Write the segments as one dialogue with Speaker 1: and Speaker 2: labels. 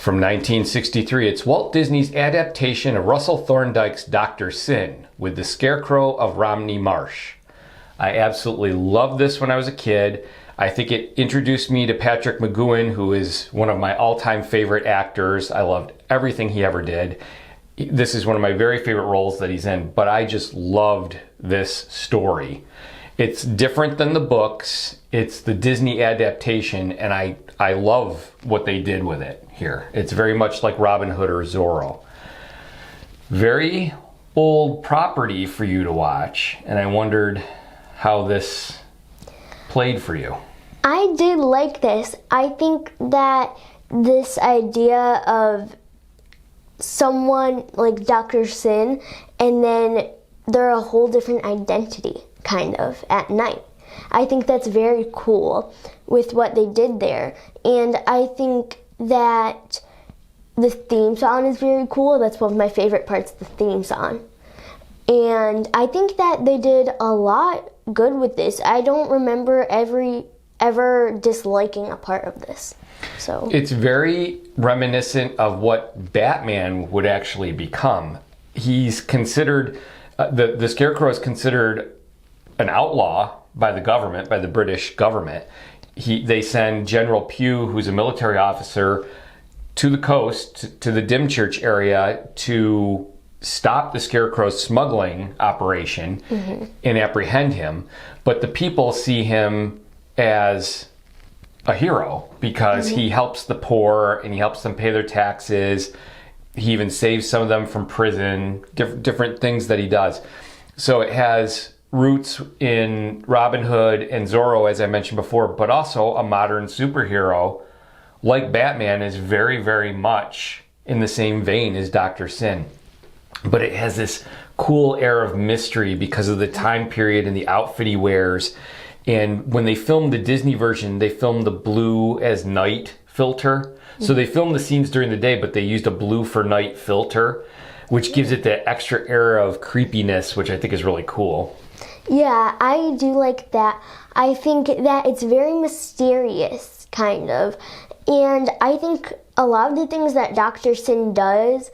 Speaker 1: From 1963, it's Walt Disney's adaptation of Russell Thorndike's Dr. Syn with the Scarecrow of Romney Marsh. I absolutely loved this when I was a kid. I think it introduced me to Patrick McGoohan, who is one of my all-time favorite actors. I loved everything he ever did. This is one of my very favorite roles that he's in, but I just loved this story. It's different than the books. It's the Disney adaptation, and I love what they did with it here. It's very much like Robin Hood or Zorro. Very old property for you to watch, and I wondered how this played for you.
Speaker 2: I did like this. I think that this idea of someone like Dr. Syn, and then they're a whole different identity, kind of, at night. I think that's very cool with what they did there. And I think that the theme song is very cool. That's one of my favorite parts, the theme song. And I think that they did a lot good with this. I don't remember ever disliking a part of this. So
Speaker 1: it's very reminiscent of what Batman would actually become. He's considered, the Scarecrow is considered an outlaw by the government, by the British government. They send General Pugh, who's a military officer, to the coast, to the Dymchurch area, to stop the Scarecrow's smuggling operation and apprehend him. But the people see him as a hero because he helps the poor and he helps them pay their taxes. He even saves some of them from prison, different things that he does. So it has roots in Robin Hood and Zorro, as I mentioned before, but also a modern superhero like Batman is very, very much in the same vein as Dr. Syn. But it has this cool air of mystery because of the time period and the outfit he wears. And when they filmed the Disney version, they filmed the blue as night filter. So they filmed the scenes during the day, but they used a blue for night filter, which gives it that extra air of creepiness, which I think is really cool.
Speaker 2: Yeah, I do like that. I think that it's very mysterious, kind of. And I think a lot of the things that Dr. Syn does,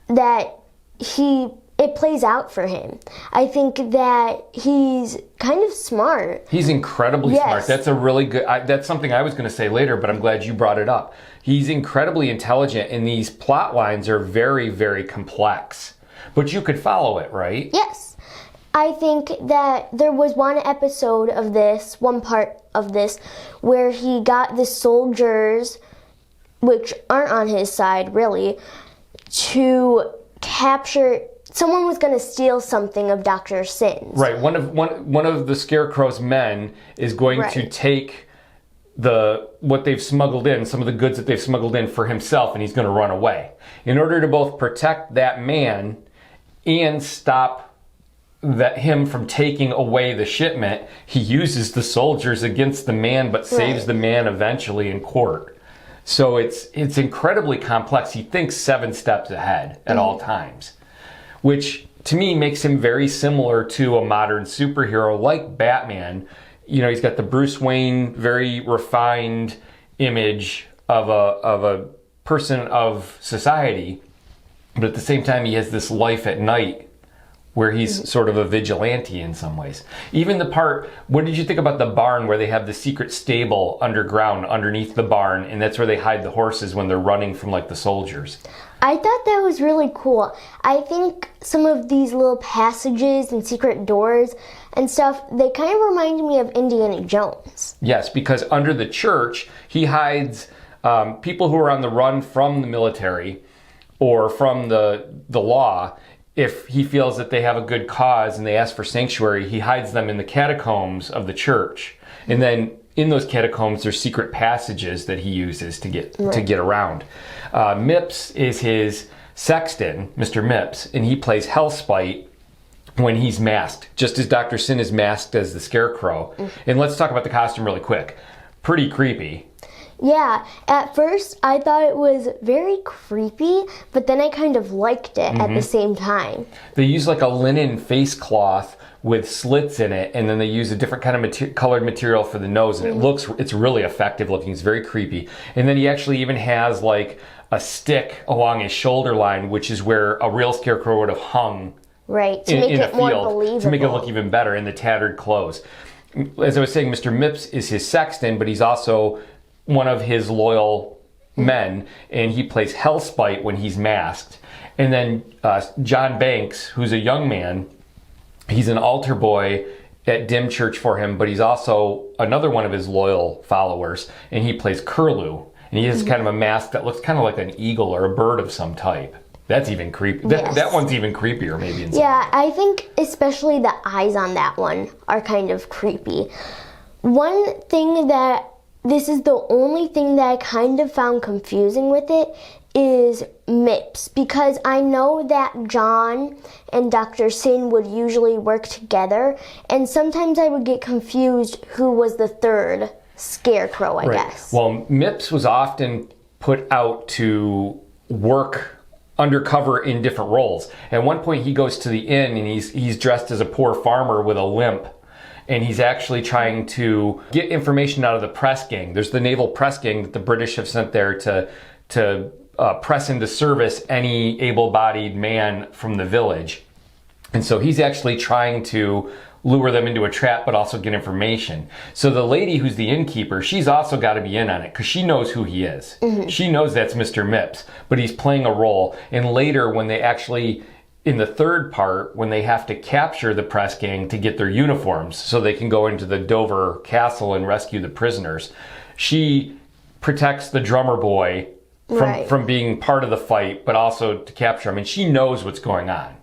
Speaker 2: that it plays out for him. I think that he's kind of smart.
Speaker 1: He's incredibly smart. That's a really good, that's something I was going to say later, but I'm glad you brought it up. He's incredibly intelligent, and these plot lines are very, very complex. But you could follow it, right?
Speaker 2: Yes. I think that there was one part of this, where he got the soldiers, which aren't on his side, really, to capture. Someone was going to steal something of Dr. Syn's.
Speaker 1: Right. One of the Scarecrow's men is going to take what they've smuggled in, some of the goods that they've smuggled in for himself, and he's going to run away. In order to both protect that man and stop him from taking away the shipment, he uses the soldiers against the man, but saves the man eventually in court. So it's incredibly complex. He thinks 7 steps ahead at all times, which to me makes him very similar to a modern superhero like Batman. You know, he's got the Bruce Wayne, very refined image of a person of society, but at the same time he has this life at night where he's sort of a vigilante in some ways. Even the part, what did you think about the barn where they have the secret stable underground underneath the barn, and that's where they hide the horses when they're running from like the soldiers?
Speaker 2: I thought that was really cool. I think some of these little passages and secret doors and stuff, they kind of reminded me of Indiana Jones.
Speaker 1: Yes, because under the church, he hides people who are on the run from the military or from the law. If he feels that they have a good cause and they ask for sanctuary, he hides them in the catacombs of the church. And then in those catacombs, there's secret passages that he uses to get around. Mipps is his sexton, Mr. Mipps, and he plays Hellspite when he's masked, just as Dr. Syn is masked as the Scarecrow. And let's talk about the costume really quick. Pretty creepy.
Speaker 2: Yeah, at first I thought it was very creepy, but then I kind of liked it at the same time.
Speaker 1: They use like a linen face cloth with slits in it, and then they use a different kind of colored material for the nose, and it's really effective looking. It's very creepy. And then he actually even has like a stick along his shoulder line, which is where a real scarecrow would have hung.
Speaker 2: Right, to make it more believable.
Speaker 1: To make it look even better in the tattered clothes. As I was saying, Mr. Mipps is his sexton, but he's also one of his loyal men, and he plays Hellspite when he's masked. And then John Banks, who's a young man, he's an altar boy at Dim Church for him, but he's also another one of his loyal followers, and he plays Curlew. And he has kind of a mask that looks kind of like an eagle or a bird of some type. That's even creepy.
Speaker 2: Yes.
Speaker 1: That one's even creepier, maybe.
Speaker 2: Yeah, I think especially the eyes on that one are kind of creepy. One thing this is the only thing that I kind of found confusing with it is Mipps, because I know that John and Dr. Syn would usually work together, and sometimes I would get confused who was the third Scarecrow, I guess.
Speaker 1: Well, Mipps was often put out to work undercover in different roles. At one point he goes to the inn and he's dressed as a poor farmer with a limp, and he's actually trying to get information out of the press gang. There's the naval press gang that the British have sent there to press into service any able-bodied man from the village. And so he's actually trying to lure them into a trap, but also get information. So the lady who's the innkeeper, she's also got to be in on it because she knows who he is. She knows that's Mr. Mipps, but he's playing a role. And later, when they actually, in the third part, when they have to capture the press gang to get their uniforms so they can go into the Dover castle and rescue the prisoners, she protects the drummer boy from being part of the fight, but also to capture him. And she knows what's going on.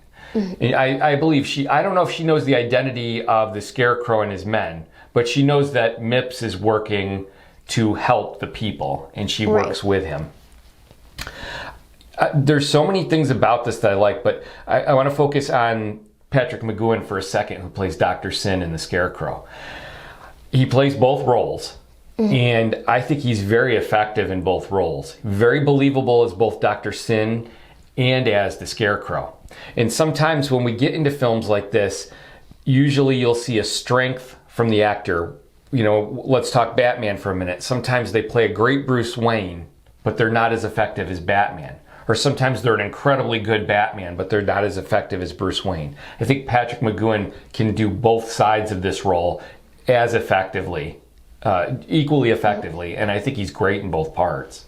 Speaker 1: I believe I don't know if she knows the identity of the Scarecrow and his men, but she knows that Mipps is working to help the people, and she works with him. There's so many things about this that I like, but I want to focus on Patrick McGoohan for a second, who plays Dr. Syn in the Scarecrow. He plays both roles, and I think he's very effective in both roles. Very believable as both Dr. Syn and as the Scarecrow. And sometimes when we get into films like this, usually you'll see a strength from the actor. You know, let's talk Batman for a minute. Sometimes they play a great Bruce Wayne, but they're not as effective as Batman. Or sometimes they're an incredibly good Batman, but they're not as effective as Bruce Wayne. I think Patrick McGoohan can do both sides of this role as effectively, equally effectively, and I think he's great in both parts.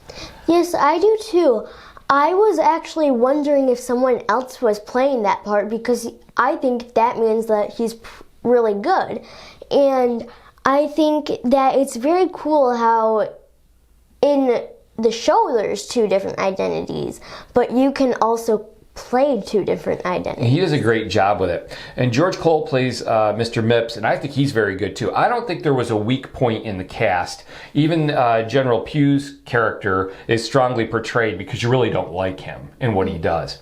Speaker 2: Yes, I do too. I was actually wondering if someone else was playing that part, because I think that means that he's really good. And I think that it's very cool how in the show there's two different identities, but you can also play two different identities.
Speaker 1: And he does a great job with it. And George Cole plays Mr. Mipps, and I think he's very good too. I don't think there was a weak point in the cast. Even General Pugh's character is strongly portrayed because you really don't like him and what he does.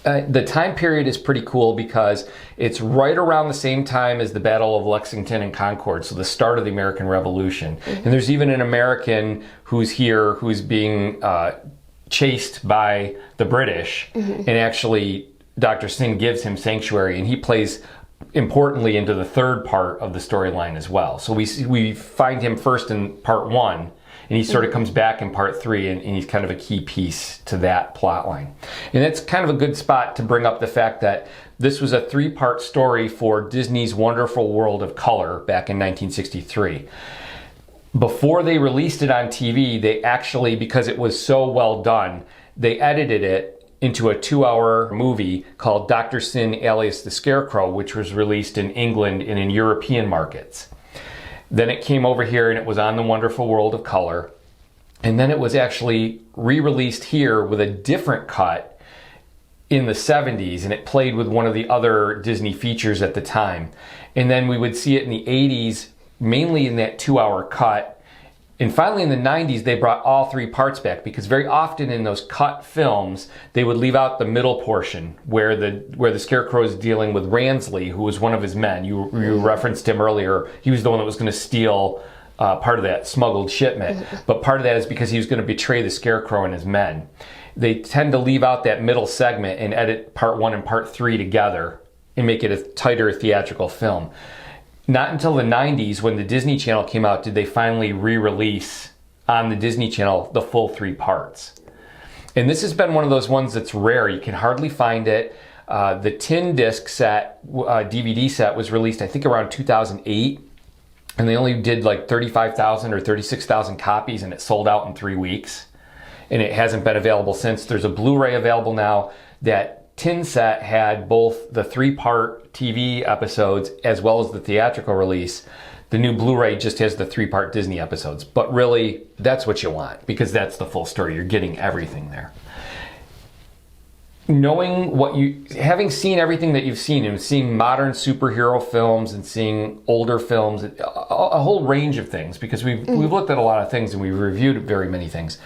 Speaker 1: The time period is pretty cool because it's right around the same time as the Battle of Lexington and Concord, so the start of the American Revolution. And there's even an American who's here who's being chased by the British, and actually Dr. Syn gives him sanctuary, and he plays importantly into the third part of the storyline as well. So we find him first in part 1, and he sort of comes back in part 3, and he's kind of a key piece to that plot line. And that's kind of a good spot to bring up the fact that this was a 3-part story for Disney's Wonderful World of Color back in 1963. Before they released it on TV, they actually, because it was so well done, they edited it into a 2-hour movie called Dr. Syn Alias the Scarecrow, which was released in England and in European markets. Then it came over here and it was on the Wonderful World of Color. And then it was actually re-released here with a different cut in the 70s, and it played with one of the other Disney features at the time. And then we would see it in the 80s, mainly in that 2-hour cut. And finally in the 90s, they brought all 3 parts back, because very often in those cut films, they would leave out the middle portion where the Scarecrow is dealing with Ransley, who was one of his men. You referenced him earlier. He was the one that was going to steal part of that smuggled shipment. But part of that is because he was going to betray the Scarecrow and his men. They tend to leave out that middle segment and edit part 1 and part 3 together and make it a tighter theatrical film. Not until the 90s, when the Disney Channel came out, did they finally re-release on the Disney Channel the full 3 parts. And this has been one of those ones that's rare. You can hardly find it. The tin disc set, DVD set, was released, I think, around 2008. And they only did like 35,000 or 36,000 copies, and it sold out in 3 weeks. And it hasn't been available since. There's a Blu-ray available now. That tin set had both the 3-part TV episodes as well as the theatrical release. The new Blu-ray just has the 3-part Disney episodes. But really, that's what you want, because that's the full story. You're getting everything there. Having seen everything that you've seen, and seeing modern superhero films and seeing older films, a whole range of things, because we've looked at a lot of things and we've reviewed very many things.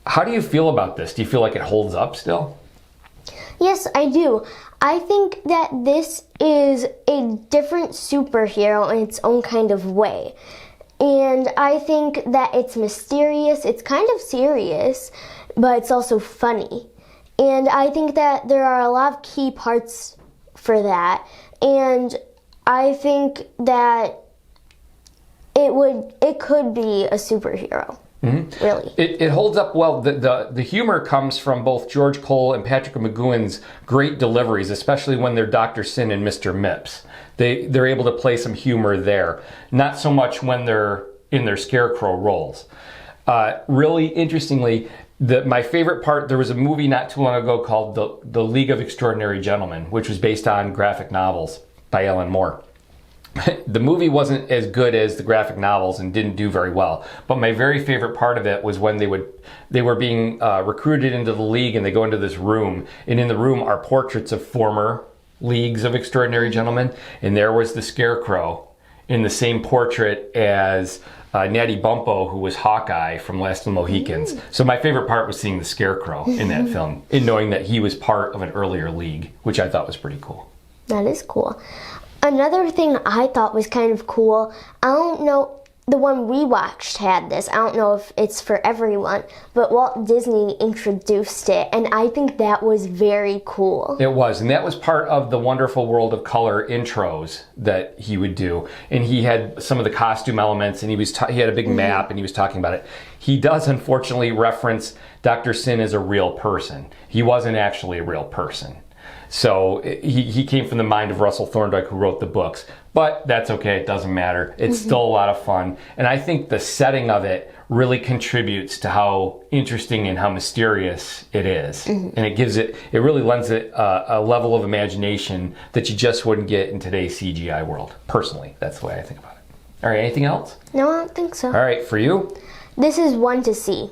Speaker 1: How do you feel about this? Do you feel like it holds up still?
Speaker 2: Yes, I do. I think that this is a different superhero in its own kind of way. And I think that it's mysterious, it's kind of serious, but it's also funny. And I think that there are a lot of key parts for that. And I think that it could be a superhero. Mm-hmm. Really.
Speaker 1: It holds up well. The humor comes from both George Cole and Patrick McGoohan's great deliveries, especially when they're Dr. Syn and Mr. Mipps. They're able to play some humor there. Not so much when they're in their Scarecrow roles. Really interestingly, my favorite part, there was a movie not too long ago called The League of Extraordinary Gentlemen, which was based on graphic novels by Alan Moore. The movie wasn't as good as the graphic novels and didn't do very well. But my very favorite part of it was when they were being recruited into the League, and they go into this room. And in the room are portraits of former Leagues of Extraordinary Gentlemen. And there was the Scarecrow in the same portrait as Natty Bumppo, who was Hawkeye from Last of the Mohicans. So my favorite part was seeing the Scarecrow in that film and knowing that he was part of an earlier League, which I thought was pretty cool.
Speaker 2: That is cool. Another thing I thought was kind of cool, I don't know, the one we watched had this. I don't know if it's for everyone, but Walt Disney introduced it, and I think that was very cool.
Speaker 1: It was, and that was part of the Wonderful World of Color intros that he would do. And he had some of the costume elements, and he had a big map, and he was talking about it. He does, unfortunately, reference Dr. Syn as a real person. He wasn't actually a real person. So he came from the mind of Russell Thorndike, who wrote the books. But that's okay, it doesn't matter. It's still a lot of fun. And I think the setting of it really contributes to how interesting and how mysterious it is. And it really lends it a level of imagination that you just wouldn't get in today's CGI world. Personally, that's the way I think about it. All right, anything else?
Speaker 2: No, I don't think so.
Speaker 1: All right, for you?
Speaker 2: This is one to see.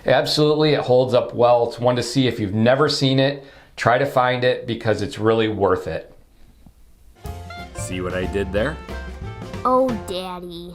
Speaker 1: Absolutely, it holds up well. It's one to see. If you've never seen it, try to find it, because it's really worth it. See what I did there?
Speaker 2: Oh, Daddy.